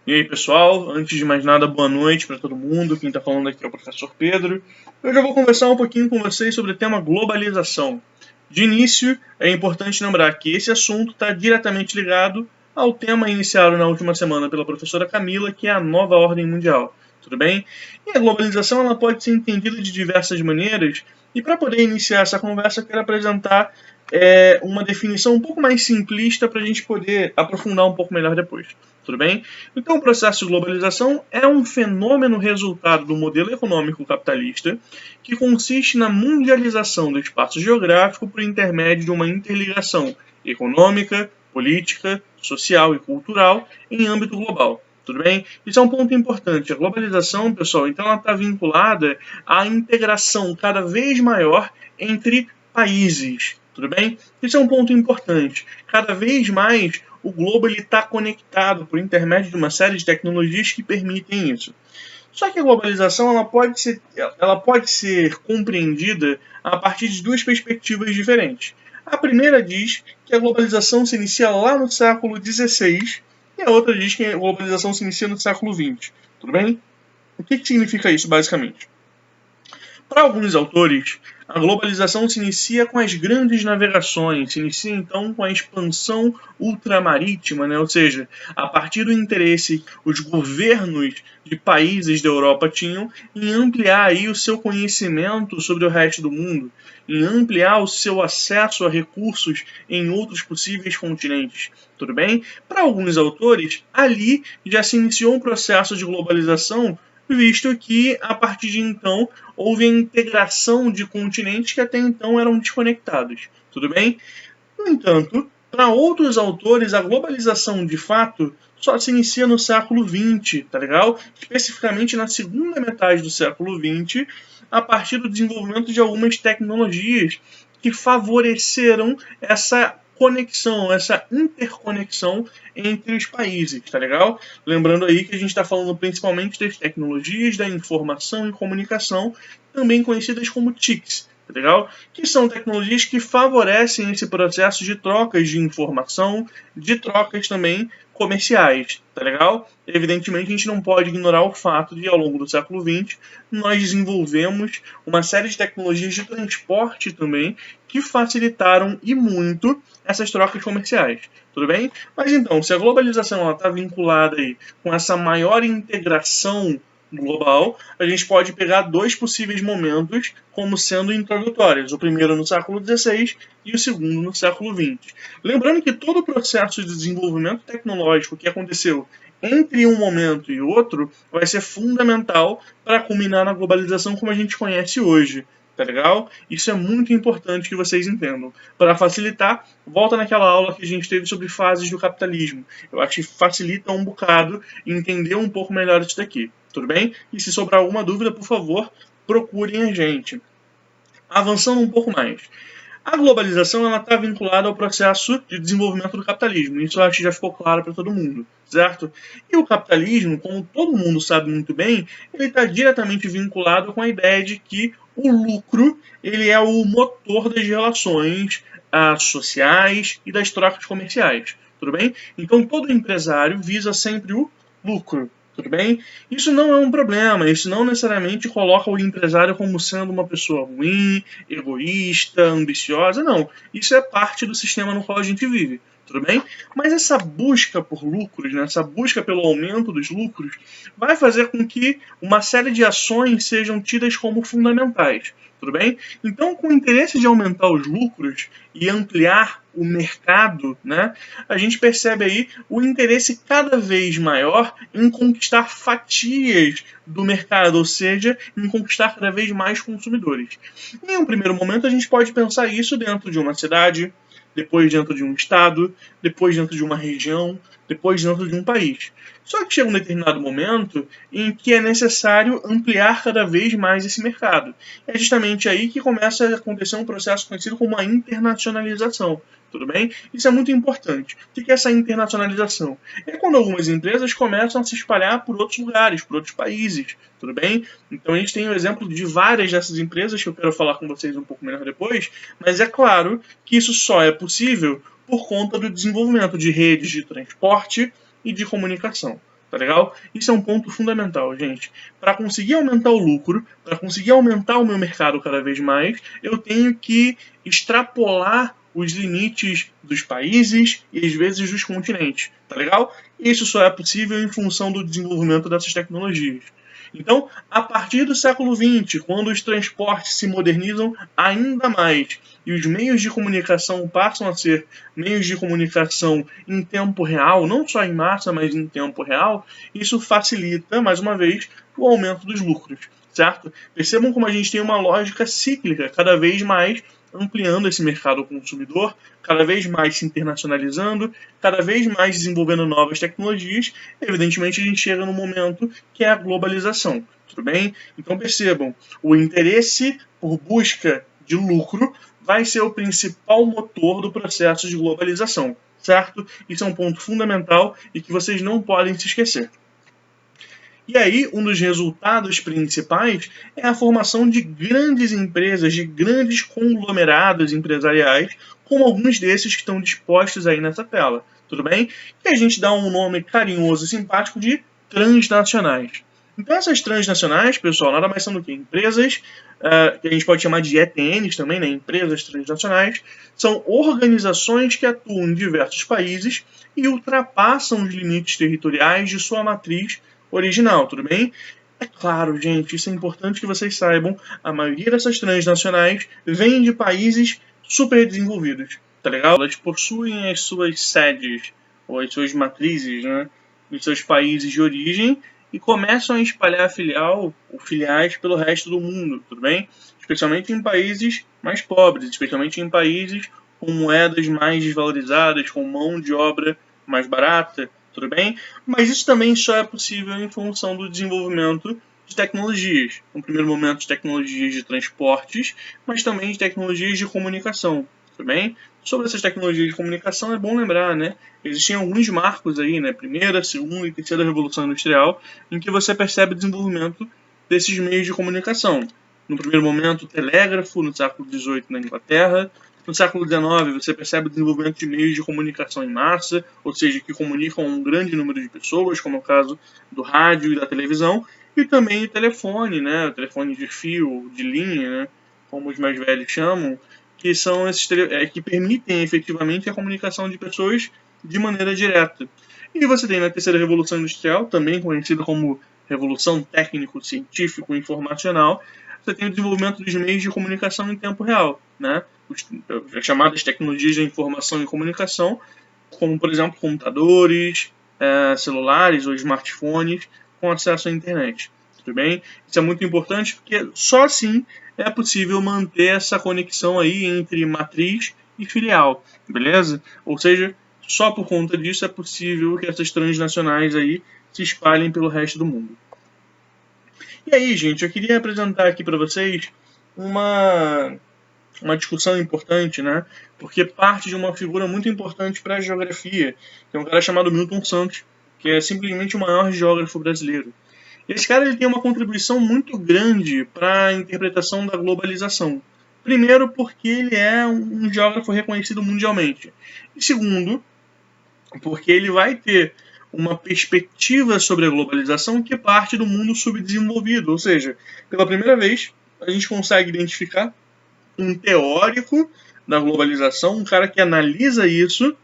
E aí, pessoal, antes de mais nada, boa noite para todo mundo. Quem está falando aqui é o professor Pedro. Eu já vou conversar um pouquinho com vocês sobre o tema globalização. De início, é importante lembrar que esse assunto está diretamente ligado ao tema iniciado na última semana pela professora Camila, que é a nova ordem mundial. Tudo bem? E a globalização ela pode ser entendida de diversas maneiras, e para poder iniciar essa conversa, eu quero apresentar uma definição um pouco mais simplista para a gente poder aprofundar um pouco melhor depois. Tudo bem? Então, o processo de globalização é um fenômeno resultado do modelo econômico capitalista que consiste na mundialização do espaço geográfico por intermédio de uma interligação econômica, política, social e cultural em âmbito global. Tudo bem? Isso é um ponto importante. A globalização, pessoal, então ela está vinculada à integração cada vez maior entre países. Tudo bem? Isso é um ponto importante. Cada vez mais o globo está conectado por intermédio de uma série de tecnologias que permitem isso. Só que a globalização ela pode ser compreendida a partir de duas perspectivas diferentes. A primeira diz que a globalização se inicia lá no século XVI e a outra diz que a globalização se inicia no século XX. Tudo bem? O que significa isso, basicamente? Para alguns autores, a globalização se inicia com as grandes navegações, se inicia então com a expansão ultramarítima, ou seja, a partir do interesse que os governos de países da Europa tinham em ampliar aí o seu conhecimento sobre o resto do mundo, em ampliar o seu acesso a recursos em outros possíveis continentes. Tudo bem? Para alguns autores, ali já se iniciou um processo de globalização, visto que, a partir de então, houve a integração de continentes que até então eram desconectados. Tudo bem? No entanto, para outros autores, a globalização, de fato, só se inicia no século XX, tá legal? Especificamente na segunda metade do século XX, a partir do desenvolvimento de algumas tecnologias que favoreceram essa conexão, essa interconexão entre os países, tá legal? Lembrando aí que a gente está falando principalmente das tecnologias da informação e comunicação, também conhecidas como TICs, tá legal? Que são tecnologias que favorecem esse processo de trocas de informação, de trocas também comerciais, tá legal? Evidentemente, a gente não pode ignorar o fato de, ao longo do século XX, nós desenvolvemos uma série de tecnologias de transporte também que facilitaram e muito essas trocas comerciais. Tudo bem? Mas então, se a globalização está vinculada aí com essa maior integração global, a gente pode pegar dois possíveis momentos como sendo introdutórios. O primeiro no século XVI e o segundo no século XX. Lembrando que todo o processo de desenvolvimento tecnológico que aconteceu entre um momento e outro vai ser fundamental para culminar na globalização como a gente conhece hoje. Tá legal? Isso é muito importante que vocês entendam. Para facilitar, volta naquela aula que a gente teve sobre fases do capitalismo. Eu acho que facilita um bocado entender um pouco melhor isso daqui. Tudo bem? E se sobrar alguma dúvida, por favor, procurem a gente. Avançando um pouco mais. A globalização está vinculada ao processo de desenvolvimento do capitalismo. Isso eu acho que já ficou claro para todo mundo, certo? E o capitalismo, como todo mundo sabe muito bem, ele está diretamente vinculado com a ideia de que o lucro ele é o motor das relações sociais e das trocas comerciais. Tudo bem? Então todo empresário visa sempre o lucro. Tudo bem? Isso não é um problema, isso não necessariamente coloca o empresário como sendo uma pessoa ruim, egoísta, ambiciosa, não. Isso é parte do sistema no qual a gente vive, tudo bem? Mas essa busca por lucros, essa busca pelo aumento dos lucros, vai fazer com que uma série de ações sejam tidas como fundamentais. Tudo bem? Então, com o interesse de aumentar os lucros e ampliar o mercado, a gente percebe aí o interesse cada vez maior em conquistar fatias do mercado, ou seja, em conquistar cada vez mais consumidores. Em um primeiro momento, a gente pode pensar isso dentro de uma cidade, depois dentro de um estado, depois dentro de uma região, depois dentro de um país. Só que chega um determinado momento em que é necessário ampliar cada vez mais esse mercado. É justamente aí que começa a acontecer um processo conhecido como a internacionalização. Tudo bem? Isso é muito importante. O que é essa internacionalização? É quando algumas empresas começam a se espalhar por outros lugares, por outros países. Tudo bem? Então a gente tem o exemplo de várias dessas empresas que eu quero falar com vocês um pouco melhor depois, mas é claro que isso só é possível por conta do desenvolvimento de redes de transporte e de comunicação. Tá legal? Isso é um ponto fundamental, gente. Para conseguir aumentar o lucro, para conseguir aumentar o meu mercado cada vez mais, eu tenho que extrapolar os limites dos países e às vezes dos continentes, tá legal? Isso só é possível em função do desenvolvimento dessas tecnologias. Então, a partir do século XX, quando os transportes se modernizam ainda mais e os meios de comunicação passam a ser meios de comunicação em tempo real, não só em massa, mas em tempo real, isso facilita, mais uma vez, o aumento dos lucros, certo? Percebam como a gente tem uma lógica cíclica, cada vez mais ampliando esse mercado consumidor, cada vez mais se internacionalizando, cada vez mais desenvolvendo novas tecnologias. Evidentemente, a gente chega no momento que é a globalização, tudo bem? Então percebam, o interesse por busca de lucro vai ser o principal motor do processo de globalização, certo? Isso é um ponto fundamental e que vocês não podem se esquecer. E aí, um dos resultados principais é a formação de grandes empresas, de grandes conglomerados empresariais, como alguns desses que estão dispostos aí nessa tela, tudo bem? Que a gente dá um nome carinhoso e simpático de transnacionais. Então essas transnacionais, pessoal, nada mais são do que empresas, que a gente pode chamar de ETNs também, né? Empresas transnacionais, são organizações que atuam em diversos países e ultrapassam os limites territoriais de sua matriz original, tudo bem? É claro, gente, isso é importante que vocês saibam, a maioria dessas transnacionais vem de países super desenvolvidos, tá legal? Elas possuem as suas sedes, ou as suas matrizes, né, nos seus países de origem e começam a espalhar filial ou filiais pelo resto do mundo, tudo bem? Especialmente em países mais pobres, especialmente em países com moedas mais desvalorizadas, com mão de obra mais barata, tudo bem? Mas isso também só é possível em função do desenvolvimento de tecnologias. No primeiro momento, de tecnologias de transportes, mas também de tecnologias de comunicação, tudo bem? Sobre essas tecnologias de comunicação é bom lembrar, né? Existem alguns marcos aí, né? Primeira, segunda e terceira revolução industrial, em que você percebe o desenvolvimento desses meios de comunicação. No primeiro momento, o telégrafo, no século XVIII na Inglaterra. No século XIX, você percebe o desenvolvimento de meios de comunicação em massa, ou seja, que comunicam um grande número de pessoas, como é o caso do rádio e da televisão, e também o telefone, né? O telefone de fio, de linha, né? Como os mais velhos chamam, que são esses que permitem efetivamente a comunicação de pessoas de maneira direta. E você tem na terceira revolução industrial, também conhecida como revolução técnico-científico-informacional, você tem o desenvolvimento dos meios de comunicação em tempo real, né? As chamadas tecnologias de informação e comunicação, como por exemplo computadores, celulares ou smartphones com acesso à internet. Tudo bem? Isso é muito importante porque só assim é possível manter essa conexão aí entre matriz e filial, beleza? Ou seja, só por conta disso é possível que essas transnacionais aí se espalhem pelo resto do mundo. E aí, gente, eu queria apresentar aqui para vocês uma discussão importante, né? Porque parte de uma figura muito importante para a geografia, que é um cara chamado Milton Santos, que é simplesmente o maior geógrafo brasileiro. E esse cara ele tem uma contribuição muito grande para a interpretação da globalização. Primeiro, porque ele é um geógrafo reconhecido mundialmente. E segundo, porque ele vai ter uma perspectiva sobre a globalização que parte do mundo subdesenvolvido. Ou seja, pela primeira vez, a gente consegue identificar um teórico da globalização, um cara que analisa isso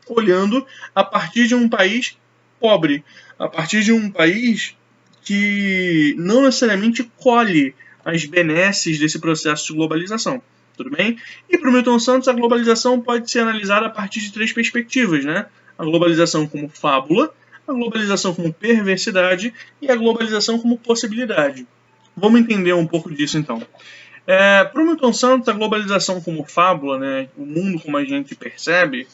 olhando a partir de um país pobre, a partir de um país que não necessariamente colhe as benesses desse processo de globalização. Tudo bem? E para o Milton Santos, a globalização pode ser analisada a partir de três perspectivas, né? A globalização como fábula, a globalização como perversidade e a globalização como possibilidade. Vamos entender um pouco disso então. Para o Milton Santos, a globalização como fábula, né, o mundo como a gente percebe,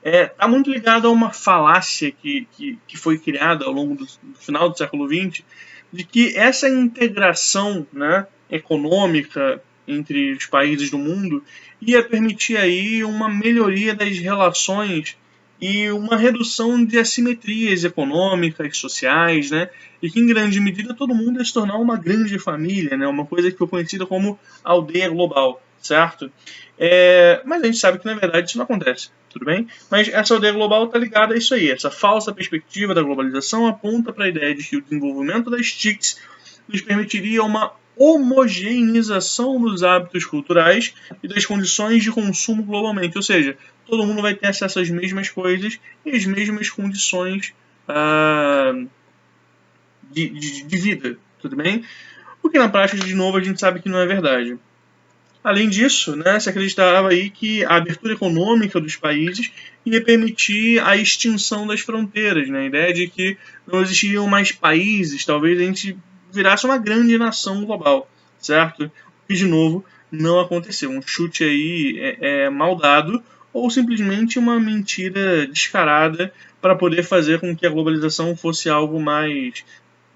está muito ligado a uma falácia que foi criada ao longo do final do século XX, de que essa integração, né, econômica entre os países do mundo ia permitir aí uma melhoria das relações e uma redução de assimetrias econômicas, sociais, né? E que em grande medida todo mundo ia se tornar uma grande família, né? Uma coisa que foi conhecida como aldeia global, certo? Mas a gente sabe que, na verdade, isso não acontece, tudo bem? Mas essa aldeia global está ligada a isso aí. Essa falsa perspectiva da globalização aponta para a ideia de que o desenvolvimento das TICs nos permitiria uma homogeneização dos hábitos culturais e das condições de consumo globalmente. Ou seja, todo mundo vai ter acesso às mesmas coisas e às mesmas condições de vida, tudo bem? O que na prática, de novo, a gente sabe que não é verdade. Além disso, né, se acreditava aí que a abertura econômica dos países ia permitir a extinção das fronteiras, né? A ideia de que não existiriam mais países, talvez a gente virasse uma grande nação global, certo? O que, de novo, não aconteceu. Um chute aí mal dado ou simplesmente uma mentira descarada para poder fazer com que a globalização fosse algo mais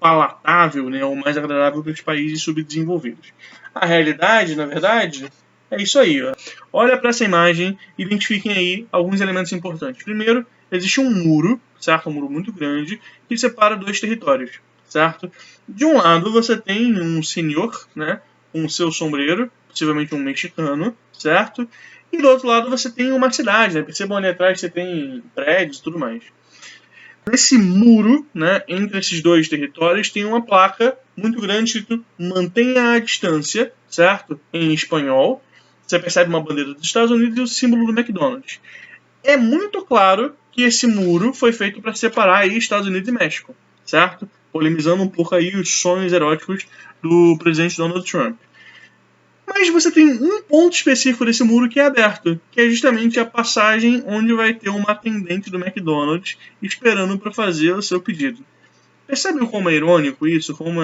palatável, né, ou mais agradável para os países subdesenvolvidos. A realidade, na verdade, é isso aí. Ó. Olha para essa imagem e identifiquem aí alguns elementos importantes. Primeiro, existe um muro, certo? Um muro muito grande, que separa dois territórios, certo? De um lado você tem um senhor, né, com seu sombreiro, possivelmente um mexicano, certo? E do outro lado você tem uma cidade, né? Percebam ali atrás você tem prédios e tudo mais. Nesse muro, né, entre esses dois territórios, tem uma placa muito grande escrito mantenha a distância, certo? Em espanhol. Você percebe uma bandeira dos Estados Unidos e o símbolo do McDonald's. É muito claro que esse muro foi feito para separar aí Estados Unidos e México, certo? Polemizando um pouco aí os sonhos eróticos do presidente Donald Trump. Mas você tem um ponto específico desse muro que é aberto, que é justamente a passagem onde vai ter uma atendente do McDonald's esperando para fazer o seu pedido. Percebe como é irônico isso? Como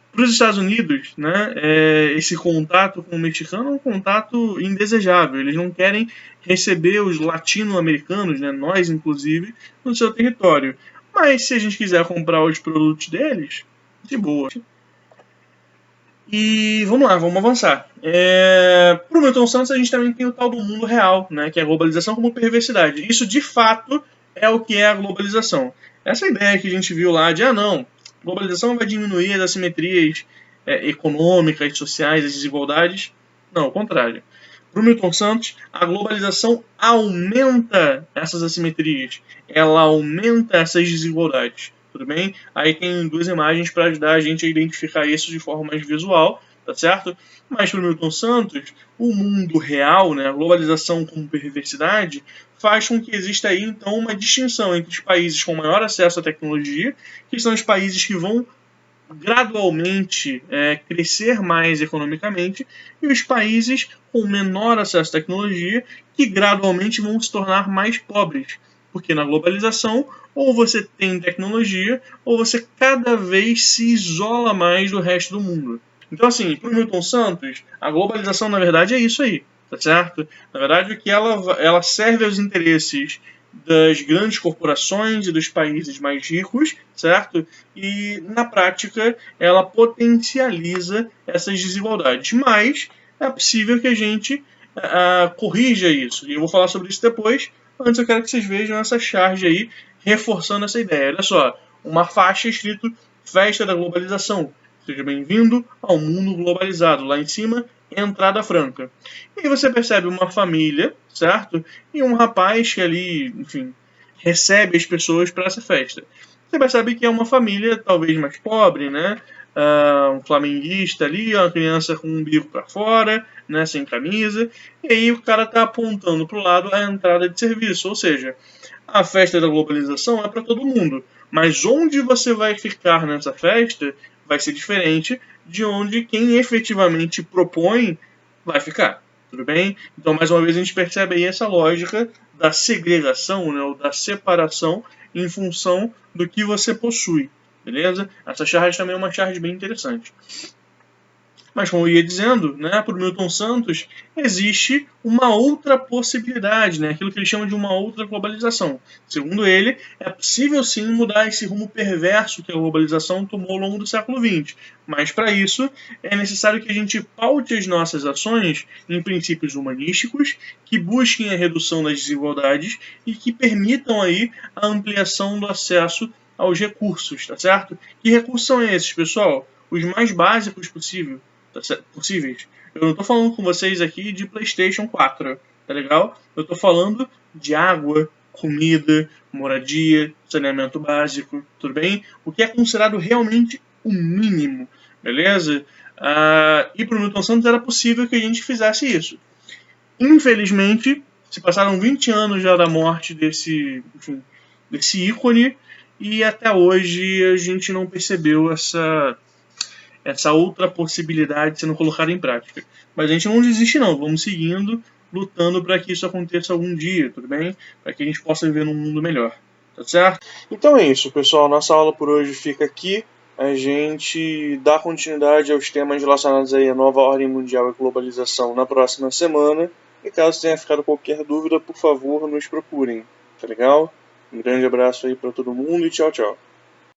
para os Estados Unidos, né, esse contato com o mexicano é um contato indesejável. Eles não querem receber os latino-americanos, né, nós inclusive, no seu território. Mas se a gente quiser comprar os produtos deles, de boa. E vamos lá, vamos avançar. Para o Milton Santos, a gente também tem o tal do mundo real, né, que é a globalização como perversidade. Isso, de fato, é o que é a globalização. Essa ideia que a gente viu lá de, não, globalização vai diminuir as assimetrias econômicas, sociais, as desigualdades. Não, ao contrário. Para o Milton Santos, a globalização aumenta essas assimetrias, ela aumenta essas desigualdades. Tudo bem? Aí tem duas imagens para ajudar a gente a identificar isso de forma mais visual, tá certo? Mas para o Milton Santos, o mundo real, né, a globalização como perversidade, faz com que exista aí então uma distinção entre os países com maior acesso à tecnologia, que são os países que vão gradualmente crescer mais economicamente, e os países com menor acesso à tecnologia, que gradualmente vão se tornar mais pobres. Porque na globalização, ou você tem tecnologia, ou você cada vez se isola mais do resto do mundo. Então, assim, para o Milton Santos, a globalização, na verdade, é isso aí, tá certo? Na verdade, o que ela serve aos interesses das grandes corporações e dos países mais ricos, certo? E, na prática, ela potencializa essas desigualdades. Mas é possível que a gente corrija isso. E eu vou falar sobre isso depois. Antes eu quero que vocês vejam essa charge aí, reforçando essa ideia. Olha só, uma faixa escrito Festa da Globalização. Seja bem-vindo ao mundo globalizado. Lá em cima, entrada franca. E aí você percebe uma família, certo? E um rapaz que ali, enfim, recebe as pessoas para essa festa. Você percebe que é uma família talvez mais pobre, né? Um flamenguista ali, uma criança com um bico para fora, né, sem camisa, e aí o cara tá apontando para o lado a entrada de serviço, ou seja, a festa da globalização é para todo mundo, mas onde você vai ficar nessa festa vai ser diferente de onde quem efetivamente propõe vai ficar, tudo bem? Então, mais uma vez, a gente percebe aí essa lógica da segregação, né, ou da separação em função do que você possui. Beleza? Essa charge também é uma charge bem interessante. Mas, como eu ia dizendo, né, para o Milton Santos, existe uma outra possibilidade, né, aquilo que ele chama de uma outra globalização. Segundo ele, é possível sim mudar esse rumo perverso que a globalização tomou ao longo do século XX. Mas, para isso, é necessário que a gente paute as nossas ações em princípios humanísticos, que busquem a redução das desigualdades e que permitam aí a ampliação do acesso aos recursos, tá certo? Que recursos são esses, pessoal? Os mais básicos possível. possíveis. Eu não estou falando com vocês aqui de PlayStation 4, tá legal? Eu estou falando de água, comida, moradia, saneamento básico, tudo bem? O que é considerado realmente o mínimo, beleza? E para o Milton Santos era possível que a gente fizesse isso. Infelizmente, se passaram 20 anos já da morte desse ícone e até hoje a gente não percebeu essa outra possibilidade sendo colocada em prática. Mas a gente não desiste não, vamos seguindo, lutando para que isso aconteça algum dia, tudo bem? Para que a gente possa viver num mundo melhor, tá certo? Então é isso, pessoal, nossa aula por hoje fica aqui. A gente dá continuidade aos temas relacionados aí à nova ordem mundial e globalização na próxima semana. E caso tenha ficado qualquer dúvida, por favor, nos procurem, tá legal? Um grande abraço aí para todo mundo e tchau, tchau.